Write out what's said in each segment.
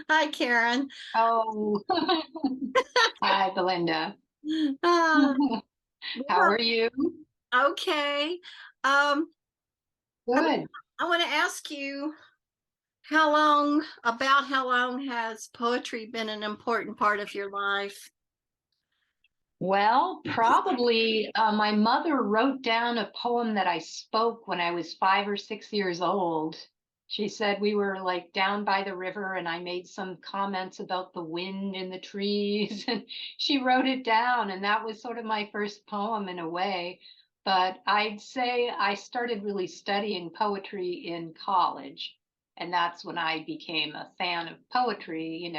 Hi, Karen. Oh, hi, Belinda. Uh, How well, are you? okay. Um, I, Good. I want to ask you how long has poetry been an important part of your life? Well, probably my mother wrote down a poem that I spoke when I was 5 or 6 years old. She said we were like down by the river and I made some comments about the wind in the trees and she wrote it down and that was sort of my first poem in a way. But I'd say I started really studying poetry in college and that's when I became a fan of poetry,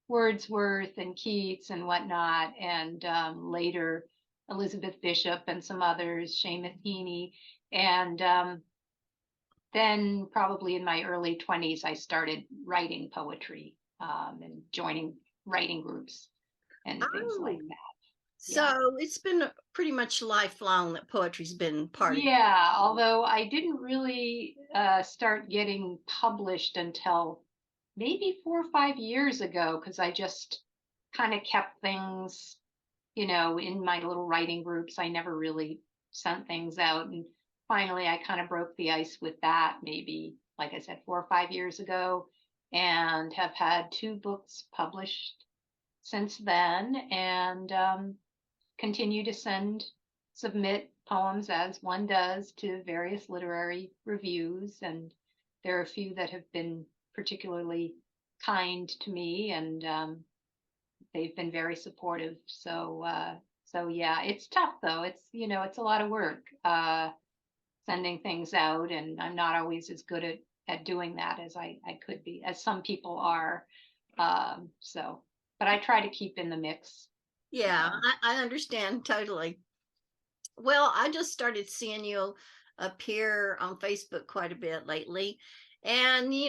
Wordsworth and Keats and whatnot, and later Elizabeth Bishop and some others, Seamus Heaney. And then probably in my early 20s, I started writing poetry and joining writing groups and things like Oh, that. Yeah. so it's been pretty much lifelong that poetry's been part of you. Yeah, although I didn't really start getting published until maybe 4 or 5 years ago, because I just kind of kept things, in my little writing groups. I never really sent things out. And finally, I kind of broke the ice with that, maybe, like I said, 4 or 5 years ago, and have had two books published since then. And continue to submit poems as one does to various literary reviews. And there are a few that have been particularly kind to me and they've been very supportive. So yeah, it's tough though. It's a lot of work, sending things out and I'm not always as good at doing that as I could be, as some people are. So, but I try to keep in the mix, you Yeah, know. I understand totally. Well, I just started seeing you appear on Facebook quite a bit lately. And I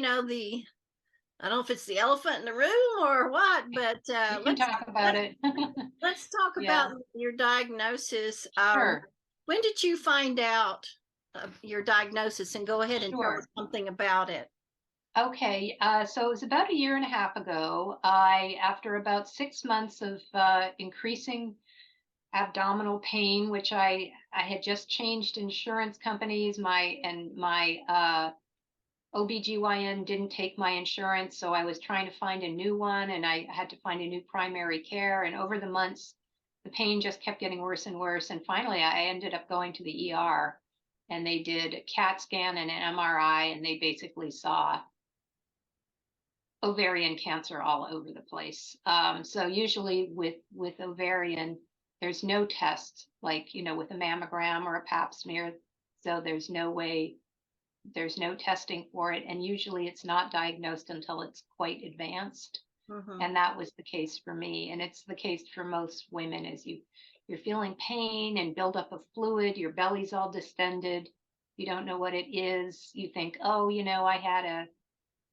don't know if it's the elephant in the room or what, but We can talk about let's it. let's talk Yeah, about your diagnosis. sure, When did you find out your diagnosis? And go ahead and tell us sure. something about it. Okay, so it was about a year and a half ago. After about 6 months of increasing abdominal pain, which I had just changed insurance companies, my OBGYN didn't take my insurance, so I was trying to find a new one, and I had to find a new primary care. And over the months, the pain just kept getting worse and worse. And finally, I ended up going to the ER, and they did a CAT scan and an MRI, and they basically saw ovarian cancer all over the place. So usually with ovarian, there's no test like with a mammogram or a Pap smear. So there's no testing for it, and usually it's not diagnosed until it's quite advanced. Mm-hmm. And that was the case for me, and it's the case for most women. As you're feeling pain and buildup of fluid, your belly's all distended, you don't know what it is. You think, oh,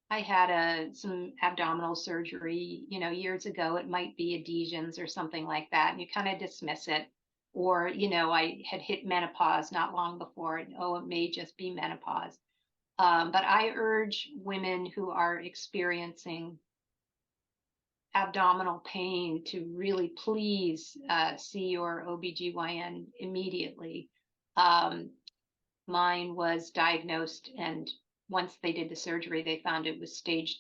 I had some abdominal surgery, years ago. It might be adhesions or something like that, and you kind of dismiss it. Or, I had hit menopause not long before, and oh, it may just be menopause. But I urge women who are experiencing abdominal pain to really please see your OBGYN immediately. Um, Mine was diagnosed, and once they did the surgery, they found it was stage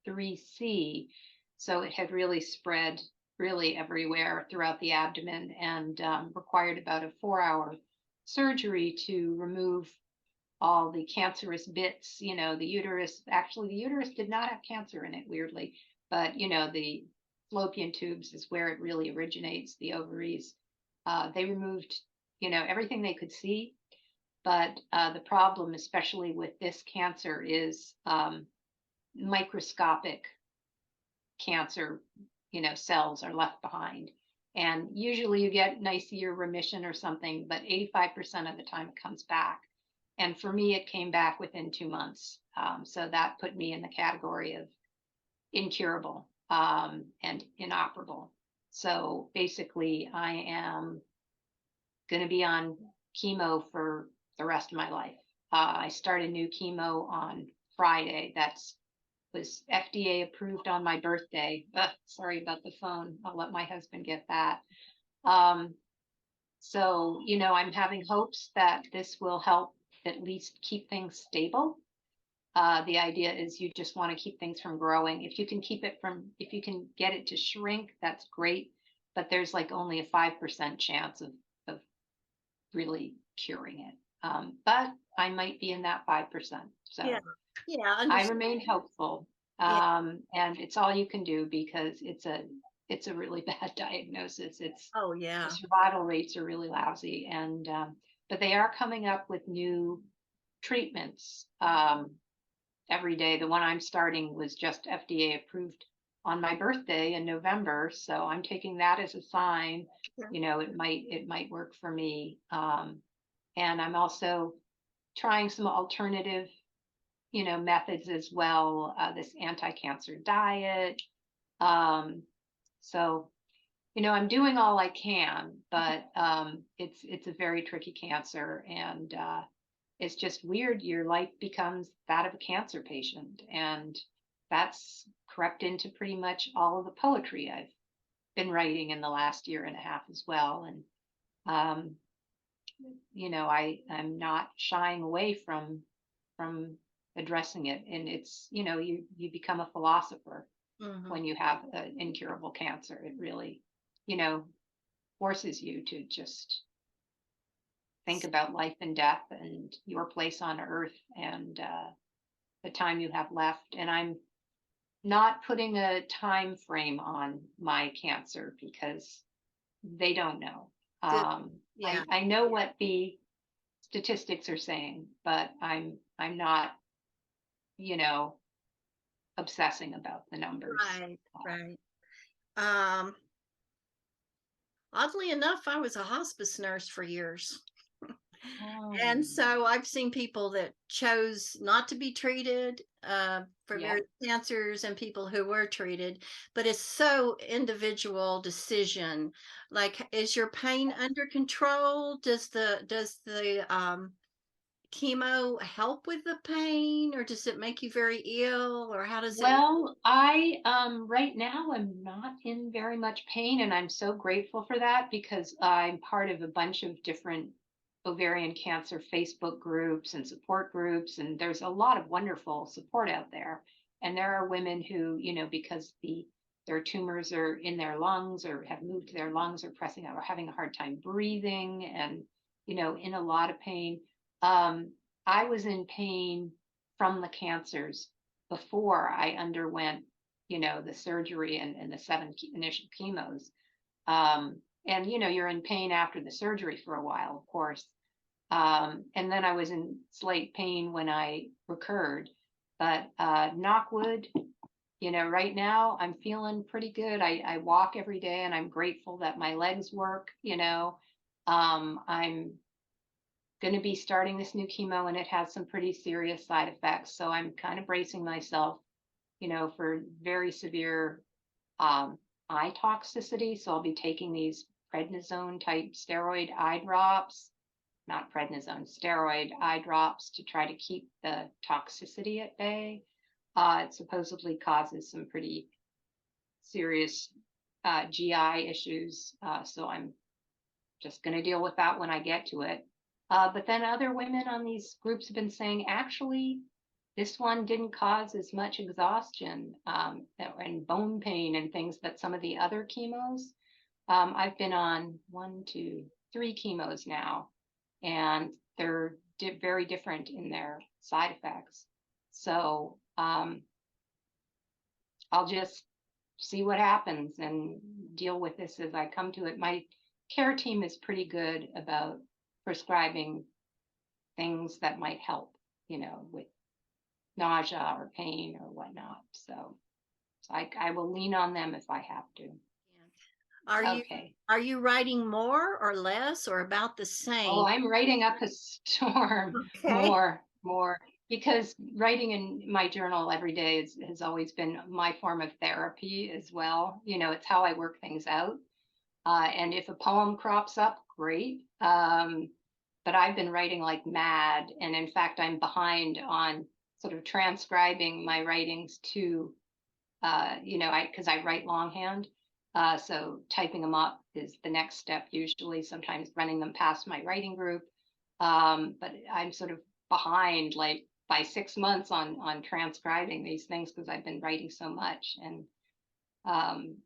3C. So it had really spread really everywhere throughout the abdomen and required about a 4 hour surgery to remove all the cancerous bits. The uterus, actually, the uterus did not have cancer in it, weirdly, but, the fallopian tubes is where it really originates, the ovaries. They removed, everything they could see, but the problem, especially with this cancer, is microscopic cancer, cells are left behind. And usually you get nice year remission or something, but 85% of the time it comes back. And for me, it came back within 2 months. So that put me in the category of incurable and inoperable. So basically, I am going to be on chemo for the rest of my life. I start a new chemo on Friday. That's was FDA approved on my birthday. Sorry about the phone. I'll let my husband get that. So, I'm having hopes that this will help at least keep things stable. The idea is you just want to keep things from growing. If you can if you can get it to shrink, that's great. But there's like only a 5% chance of really curing it. But I might be in that 5%. So Yeah, I remain hopeful. Yeah. And it's all you can do because it's a really bad diagnosis. Oh yeah. The survival rates are really lousy, and but they are coming up with new treatments every day. The one I'm starting was just FDA approved on my birthday in November, so I'm taking that as a sign. It might work for me. And I'm also trying some alternative, methods as well. This anti-cancer diet. So I'm doing all I can, but it's a very tricky cancer, and it's just weird. Your life becomes that of a cancer patient, and that's crept into pretty much all of the poetry I've been writing in the last year and a half as well. And I'm not shying away from addressing it, and it's you become a philosopher when you have an incurable cancer. It really forces you to just think about life and death and your place on earth, and the time you have left. And I'm not putting a time frame on my cancer because they don't know. Good. Yeah. I know what the statistics are saying, but I'm not, obsessing about the numbers. Right. Um, Oddly enough, I was a hospice nurse for years. And so I've seen people that chose not to be treated for Yeah. various cancers, and people who were treated, but it's so individual decision. Like, is your pain under control? Does the chemo help with the pain, or does it make you very ill, or how does it? Well, I right now I'm not in very much pain, and I'm so grateful for that because I'm part of a bunch of different ovarian cancer Facebook groups and support groups, and there's a lot of wonderful support out there. And there are women who, because their tumors are in their lungs or have moved to their lungs or pressing out or having a hard time breathing, and in a lot of pain. I was in pain from the cancers before I underwent, the surgery and the initial chemos. And you're in pain after the surgery for a while, of course. And then I was in slight pain when I recurred. But knock wood, right now I'm feeling pretty good. I walk every day, and I'm grateful that my legs work. I'm going to be starting this new chemo, and it has some pretty serious side effects. So I'm kind of bracing myself, for very severe eye toxicity. So I'll be taking these prednisone type steroid eye drops, not prednisone, steroid eye drops to try to keep the toxicity at bay. It supposedly causes some pretty serious GI issues. So I'm just going to deal with that when I get to it. But then other women on these groups have been saying, actually, this one didn't cause as much exhaustion and bone pain and things that some of the other chemos. I've been on 1, 2, 3 chemos now, and they're very different in their side effects. So I'll just see what happens and deal with this as I come to it. My care team is pretty good about prescribing things that might help, with nausea or pain or whatnot. So I will lean on them if I have to. Are you Okay. are you writing more or less or about the Oh, same? I'm writing up a storm. Okay. More, because writing in my journal every day has always been my form of therapy as well. It's how I work things out. And if a poem crops up, great. But I've been writing like mad. And in fact, I'm behind on sort of transcribing my writings to, because I write longhand. So typing them up is the next step, usually, sometimes running them past my writing group. But I'm sort of behind, like, by 6 months on transcribing these things because I've been writing so much and um,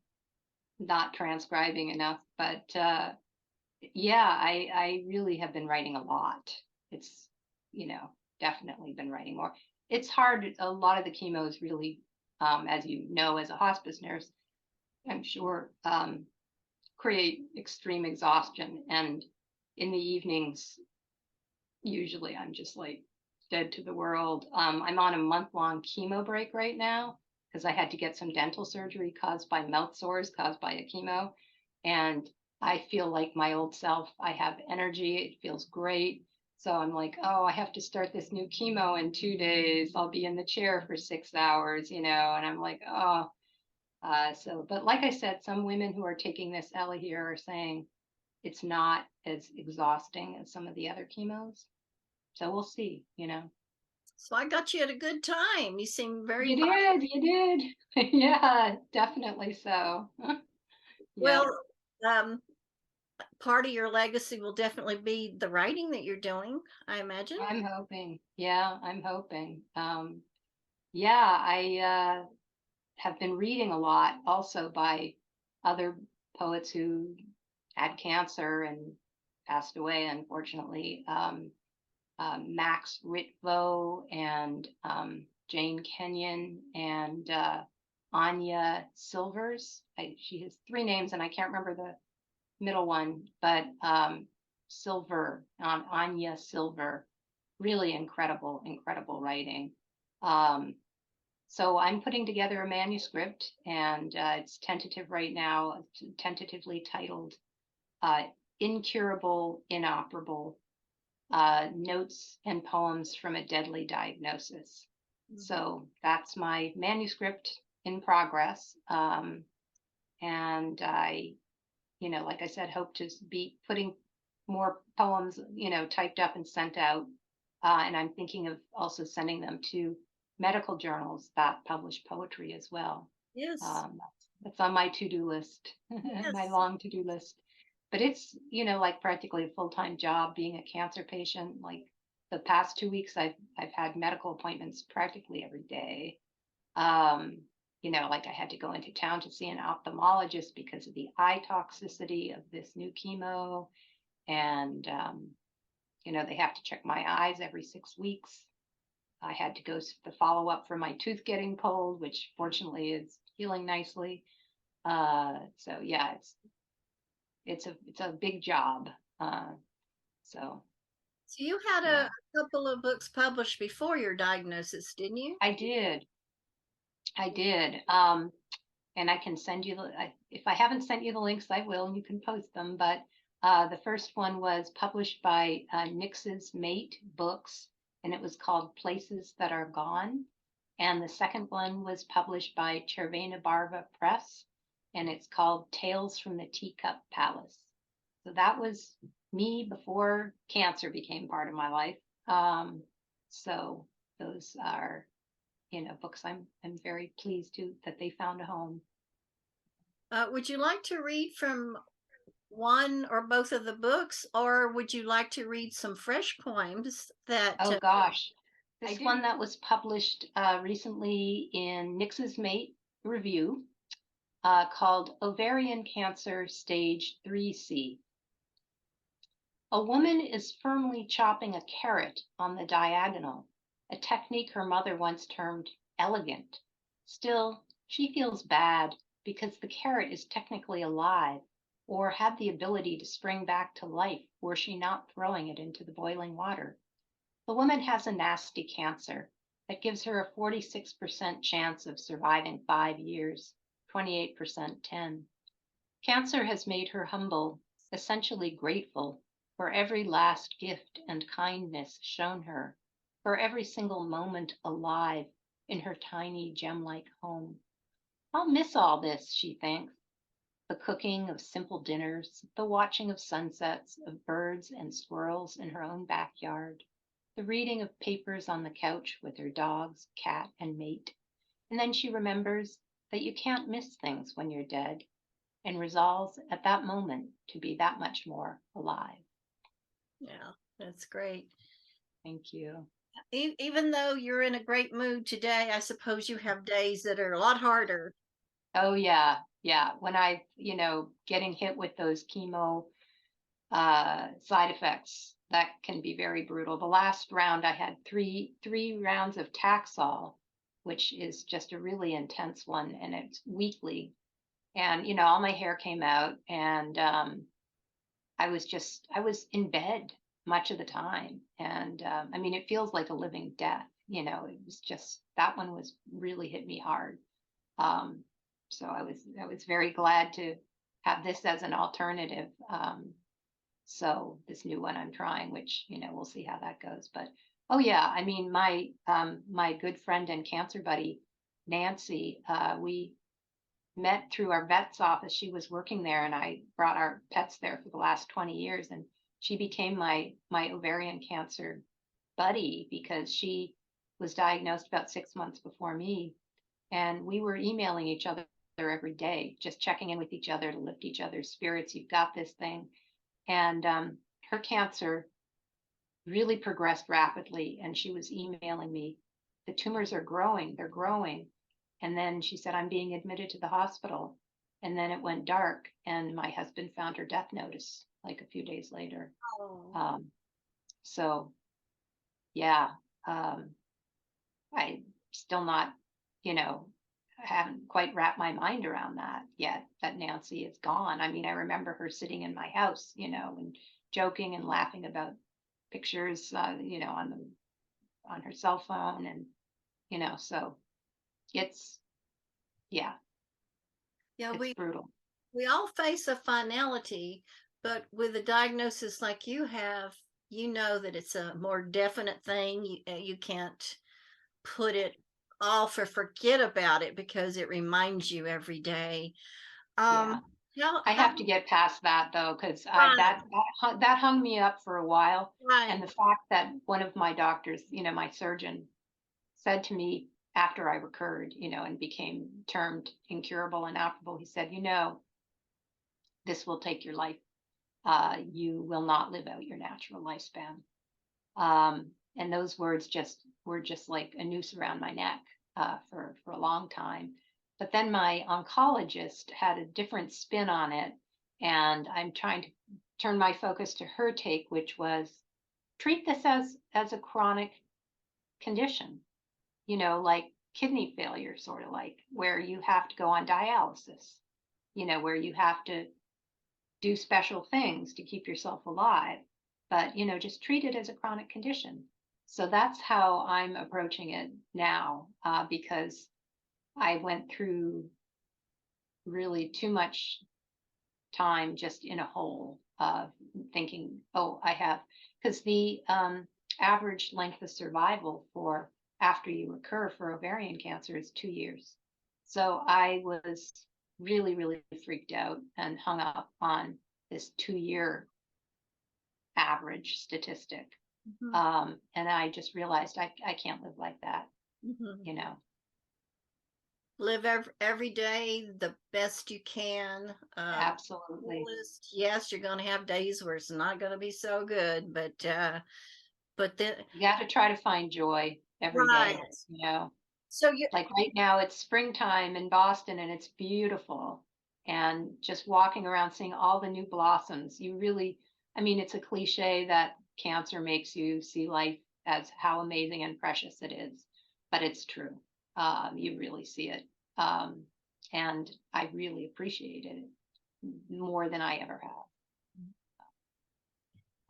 not transcribing enough. But yeah, I really have been writing a lot. It's, definitely been writing more. It's hard. A lot of the chemos really, as you know, as a hospice nurse, I'm sure, create extreme exhaustion. And in the evenings, usually I'm just like dead to the world. I'm on a month-long chemo break right now because I had to get some dental surgery caused by mouth sores caused by a chemo. And I feel like my old self. I have energy. It feels great. So I'm like, oh, I have to start this new chemo in 2 days. I'll be in the chair for 6 hours, and I'm like, oh. But like I said, some women who are taking this Ella here are saying it's not as exhausting as some of the other chemos. So we'll see. So I got you at a good time. You seem very You did, you did. Yeah, definitely so. Yeah, well. Um, Part of your legacy will definitely be the writing that you're doing, I imagine. I'm hoping. Yeah, I'm hoping. Yeah, I have been reading a lot also by other poets who had cancer and passed away, unfortunately. Max Ritvo and Jane Kenyon and Anya Silvers. She has three names and I can't remember the middle one, but Silver, Anya Silver, really incredible, incredible writing. Um, so I'm putting together a manuscript and it's tentative right now, tentatively titled uh, Incurable, Inoperable, Notes and Poems from a Deadly Diagnosis. So that's my manuscript in progress. And I, like I said, hope to be putting more poems, typed up and sent out. And I'm thinking of also sending them to medical journals that publish poetry as well. Yes. That's on my to-do list, my Yes. long to-do list. But it's, like practically a full-time job being a cancer patient. Like the past 2 weeks, I've had medical appointments practically every day. Like I had to go into town to see an ophthalmologist because of the eye toxicity of this new chemo. And, they have to check my eyes every 6 weeks. I had to go the follow up for my tooth getting pulled, which fortunately is healing nicely. So yeah, it's a big job. So So you had yeah, a couple of books published before your diagnosis, didn't you? I did. I did. And I can send you if I haven't sent you the links, I will, and you can post them. But the first one was published by Nixes Mate Books, and it was called Places That Are Gone. And the second one was published by Chervena Barva Press, and it's called Tales from the Teacup Palace. So that was me before cancer became part of my life. So those are, books I'm very pleased that they found a home. Would you like to read from one or both of the books, or would you like to read some fresh poems that? Oh gosh, this one that was published recently in Nixes Mate Review called Ovarian Cancer Stage 3C. A woman is firmly chopping a carrot on the diagonal, a technique her mother once termed elegant. Still, she feels bad because the carrot is technically alive or had the ability to spring back to life were she not throwing it into the boiling water. The woman has a nasty cancer that gives her a 46% chance of surviving 5 years, 28% 10. Cancer has made her humble, essentially grateful for every last gift and kindness shown her, for every single moment alive in her tiny gem-like home. I'll miss all this, she thinks. The cooking of simple dinners, the watching of sunsets, of birds and squirrels in her own backyard, the reading of papers on the couch with her dogs, cat, and mate. And then she remembers that you can't miss things when you're dead and resolves at that moment to be that much more alive. Yeah, that's great. Thank you. Even though you're in a great mood today, I suppose you have days that are a lot harder. Oh, yeah. Yeah. When I, getting hit with those chemo side effects, that can be very brutal. The last round, I had three rounds of Taxol, which is just a really intense one, and it's weekly. And all my hair came out, and I was in bed much of the time, and I mean, it feels like a living death. It was just that one was really hit me hard. Um, so I was very glad to have this as an alternative. So this new one I'm trying, which we'll see how that goes. But oh yeah, I mean my good friend and cancer buddy Nancy, we met through our vet's office. She was working there, and I brought our pets there for the last 20 years, and she became my ovarian cancer buddy because she was diagnosed about 6 months before me, and we were emailing each other every day, just checking in with each other to lift each other's spirits. You've got this thing. And her cancer really progressed rapidly, and she was emailing me, the tumors are growing, they're growing. And then she said, I'm being admitted to the hospital. And then it went dark, and my husband found her death notice like a few days later. Oh. So yeah, I still not, I haven't quite wrapped my mind around that yet, that Nancy is gone. I mean, I remember her sitting in my house, and joking and laughing about pictures, on her cell phone, and so it's yeah, Yeah, it's brutal. we all face a finality, but with a diagnosis like you have, you know that it's a more definite thing. You can't put it off or forget about it because it reminds you every day. Yeah, I How have to get past that though, because I right, that hung me up for a while, and right. the fact that one of my doctors, my surgeon, said to me after I recurred, and became termed incurable, inoperable, he said, this will take your life. You will not live out your natural lifespan. And those words were just like a noose around my neck for a long time. But then my oncologist had a different spin on it, and I'm trying to turn my focus to her take, which was treat this as a chronic condition, like kidney failure, sort of like where you have to go on dialysis, where you have to do special things to keep yourself alive, but just treat it as a chronic condition. So that's how I'm approaching it now, because I went through really too much time just in a hole of thinking, oh, I have, because the average length of survival for after you recur for ovarian cancer is 2 years. So I was really, really freaked out and hung up on this 2 year average statistic. Mhm, And I just realized I can't live like that, mhm. you know. Live every day the best you can. Absolutely. Fullest. Yes, you're going to have days where it's not going to be so good, but then You got to try to find joy every right. day. So you Like right now, it's springtime in Boston and it's beautiful. And just walking around seeing all the new blossoms, you really, I mean, it's a cliche that cancer makes you see life as how amazing and precious it is, but it's true. You really see it. Um, and I really appreciated it more than I ever have.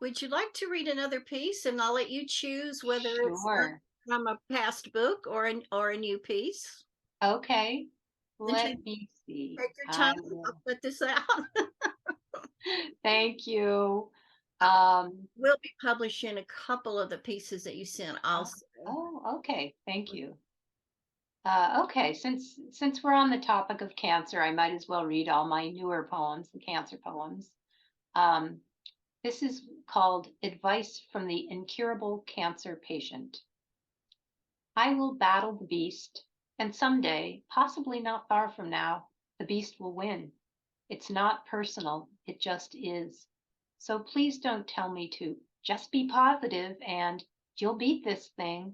would you like to read another piece, and I'll let you choose whether it's Sure. from a past book or a new piece. Okay. Since you Let me see. take your I time, I'll will. put this out. Thank you. Uh, Um, we'll be publishing a couple of the pieces that you sent oh, also. okay. Thank you. Okay, since we're on the topic of cancer, I might as well read all my newer poems, the cancer poems. Um, This is called Advice from the Incurable Cancer Patient. I will battle the beast, and someday, possibly not far from now, the beast will win. It's not personal, it just is. So please don't tell me to just be positive and you'll beat this thing.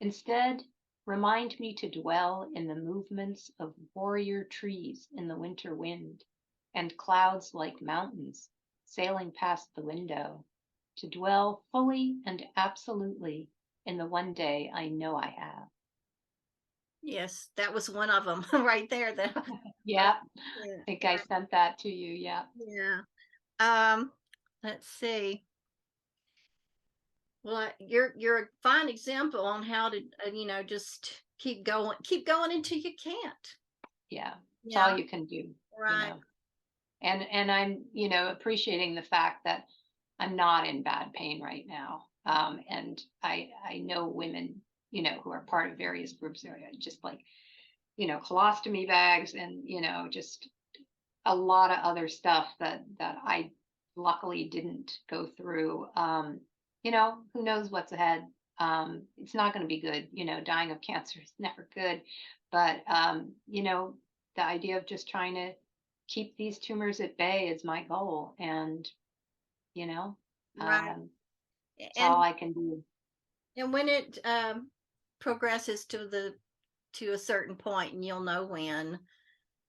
Instead, remind me to dwell in the movements of warrior trees in the winter wind and clouds like mountains sailing past the window, to dwell fully and absolutely in the one day I know I have. Yes, that was one of them right there. Yeah, Yeah. I think I sent that to you. Yeah. Yeah. Um, let's see. Well, you're a fine example on how to, just keep going until you can't. Yeah. It's all Yeah, you can do, you right, know. And I'm, appreciating the fact that I'm not in bad pain right now. And I know women, who are part of various groups that are just like, colostomy bags and, just a lot of other stuff that I luckily didn't go through. Who knows what's ahead? It's not going to be good. Dying of cancer is never good. But the idea of just trying to keep these tumors at bay is my goal, and you know, right. um, it's all And I can do. when it progresses to a certain point, and you'll know when.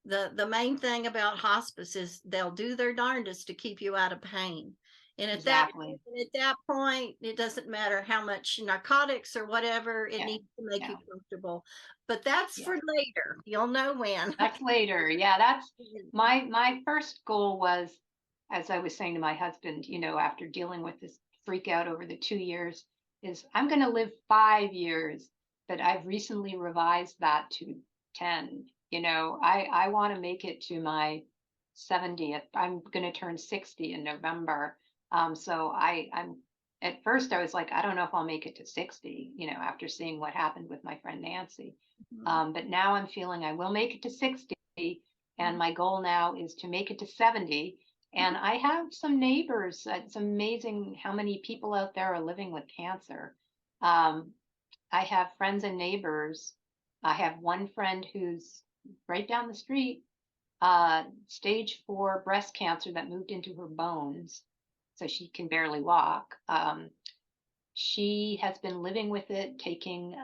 The main thing about hospice is they'll do their darndest to keep you out of pain. And Exactly. at that point, it doesn't matter how much narcotics or whatever, it Yeah. needs to make you Yeah. comfortable. But that's Yeah. for later. You'll know when. That's later. Yeah, that's my first goal was, as I was saying to my husband, after dealing with this freak out over the 2 years, is I'm going to live 5 years, but I've recently revised that to 10. I want to make it to my 70th. I'm going to turn 60 in November. So I'm at first I was like, I don't know if I'll make it to 60, after seeing what happened with my friend Nancy. Mhm. But now I'm feeling I will make it to 60, and Mhm. my goal now is to make it to 70. And I have some neighbors. It's amazing how many people out there are living with cancer. Um, I have friends and neighbors. I have one friend who's right down the street, stage 4 breast cancer that moved into her bones, so she can barely walk. She has been living with it, taking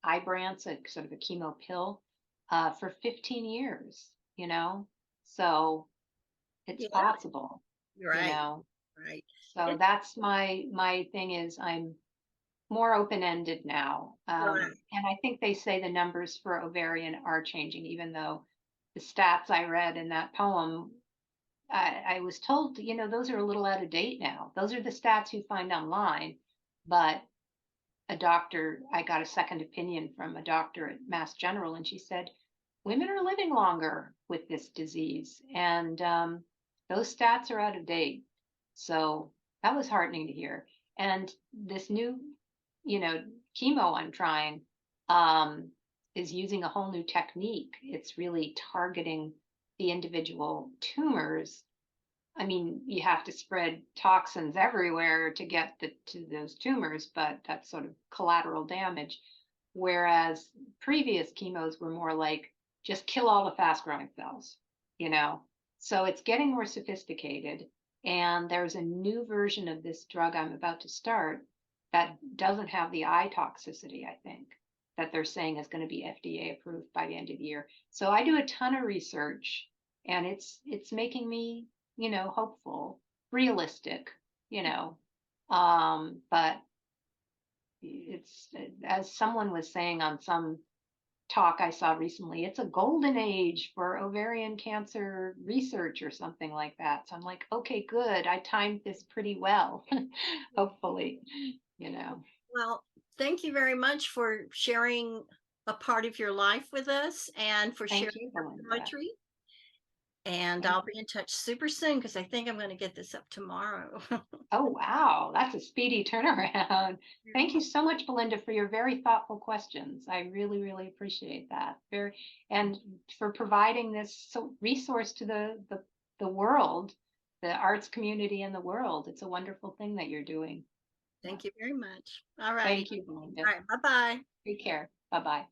Ibrance, a sort of a chemo pill, for 15 years, so it's Yeah, possible, you're you right. know. Right. So It, that's my thing is I'm more open-ended now. right. And I think they say the numbers for ovarian are changing, even though the stats I read in that poem, I was told, those are a little out of date now. Those are the stats you find online, but I got a second opinion from a doctor at Mass General, and she said, women are living longer with this disease, and those stats are out of date. So that was heartening to hear. And this new, you know, chemo I'm trying um, is using a whole new technique. It's really targeting the individual tumors. I mean, you have to spread toxins everywhere to get to those tumors, but that's sort of collateral damage. Whereas previous chemos were more like just kill all the fast growing cells, you know? So it's getting more sophisticated. And there's a new version of this drug I'm about to start that doesn't have the eye toxicity, I think, that they're saying is going to be FDA approved by the end of the year. So I do a ton of research, and it's making me, hopeful, realistic, you know. But it's, as someone was saying on some talk I saw recently, it's a golden age for ovarian cancer research or something like that. So I'm like, okay, good. I timed this pretty well, hopefully, you know. Well, thank you very much for sharing a part of your life with us and for sharing Thank you, your Belinda. poetry. And Thank I'll be in touch super soon because I think I'm going to get this up tomorrow. Oh, wow. That's a speedy turnaround. Thank you so much, Belinda, for your very thoughtful questions. I really, really appreciate that. And for providing this resource to the world the arts community in the world. It's a wonderful thing that you're doing. Thank you very much. All right. Thank you, Belinda. All right. Bye-bye. Take care. Bye-bye.